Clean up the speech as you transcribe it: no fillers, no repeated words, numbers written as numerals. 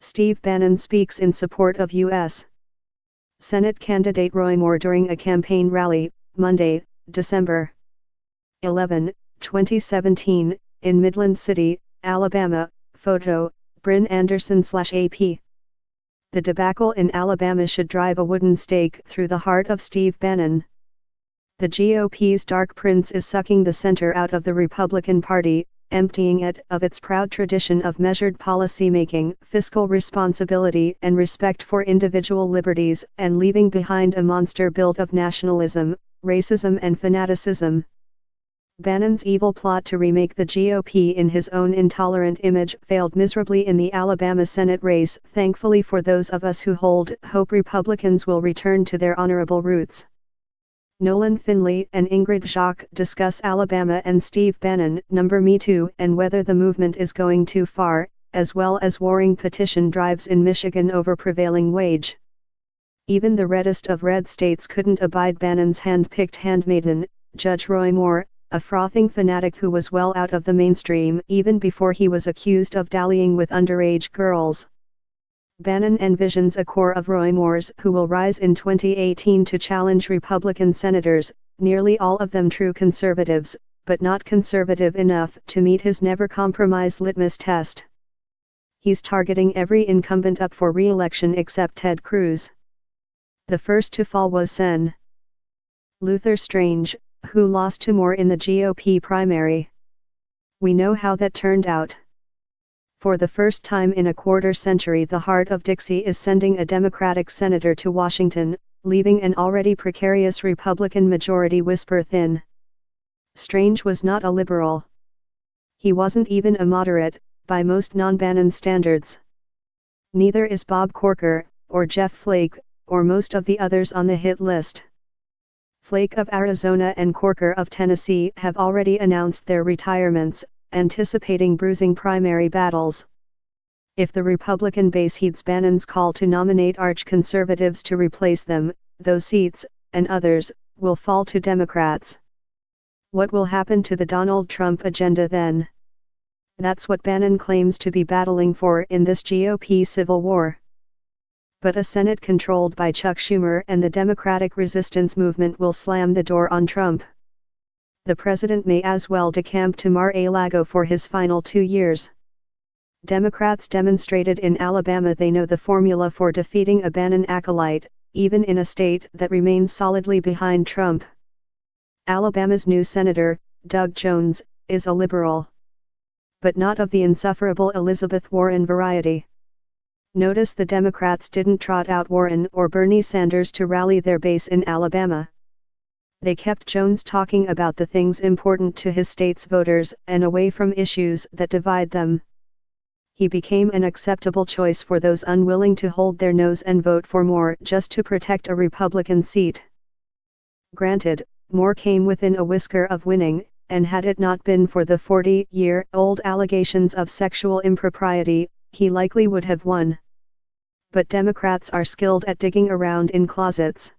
Steve Bannon speaks in support of U.S. Senate candidate Roy Moore during a campaign rally, Monday, December 11, 2017, in Midland City, Alabama. Photo, Bryn Anderson/AP. The debacle in Alabama should drive a wooden stake through the heart of Steve Bannon. The GOP's dark prince is sucking the center out of the Republican Party, emptying it of its proud tradition of measured policymaking, fiscal responsibility and respect for individual liberties, and leaving behind a monster built of nationalism, racism and fanaticism. Bannon's evil plot to remake the GOP in his own intolerant image failed miserably in the Alabama Senate race. Thankfully for those of us who hold hope Republicans will return to their honorable roots. Nolan Finley and Ingrid Jacques discuss Alabama and Steve Bannon, Me Too, and whether the movement is going too far, as well as warring petition drives in Michigan over prevailing wage. Even the reddest of red states couldn't abide Bannon's hand-picked handmaiden, Judge Roy Moore, a frothing fanatic who was well out of the mainstream even before he was accused of dallying with underage girls. Bannon envisions a core of Roy Moores who will rise in 2018 to challenge Republican senators, nearly all of them true conservatives, but not conservative enough to meet his never-compromise litmus test. He's targeting every incumbent up for re-election except Ted Cruz. The first to fall was Sen. Luther Strange, who lost to Moore in the GOP primary. We know how that turned out. For the first time in a quarter century, the heart of Dixie is sending a Democratic senator to Washington, leaving an already precarious Republican majority whisper thin. Strange was not a liberal. He wasn't even a moderate, by most non-Bannon standards. Neither is Bob Corker, or Jeff Flake, or most of the others on the hit list. Flake of Arizona and Corker of Tennessee have already announced their retirements, anticipating bruising primary battles. If the Republican base heeds Bannon's call to nominate arch-conservatives to replace them, those seats, and others, will fall to Democrats. What will happen to the Donald Trump agenda then? That's what Bannon claims to be battling for in this GOP civil war. But a Senate controlled by Chuck Schumer and the Democratic resistance movement will slam the door on Trump. The president may as well decamp to Mar-a-Lago for his final 2 years. Democrats demonstrated in Alabama they know the formula for defeating a Bannon acolyte, even in a state that remains solidly behind Trump. Alabama's new senator, Doug Jones, is a liberal. But not of the insufferable Elizabeth Warren variety. Notice the Democrats didn't trot out Warren or Bernie Sanders to rally their base in Alabama. They kept Jones talking about the things important to his state's voters and away from issues that divide them. He became an acceptable choice for those unwilling to hold their nose and vote for Moore just to protect a Republican seat. Granted, Moore came within a whisker of winning, and had it not been for the 40-year-old allegations of sexual impropriety, he likely would have won. But Democrats are skilled at digging around in closets.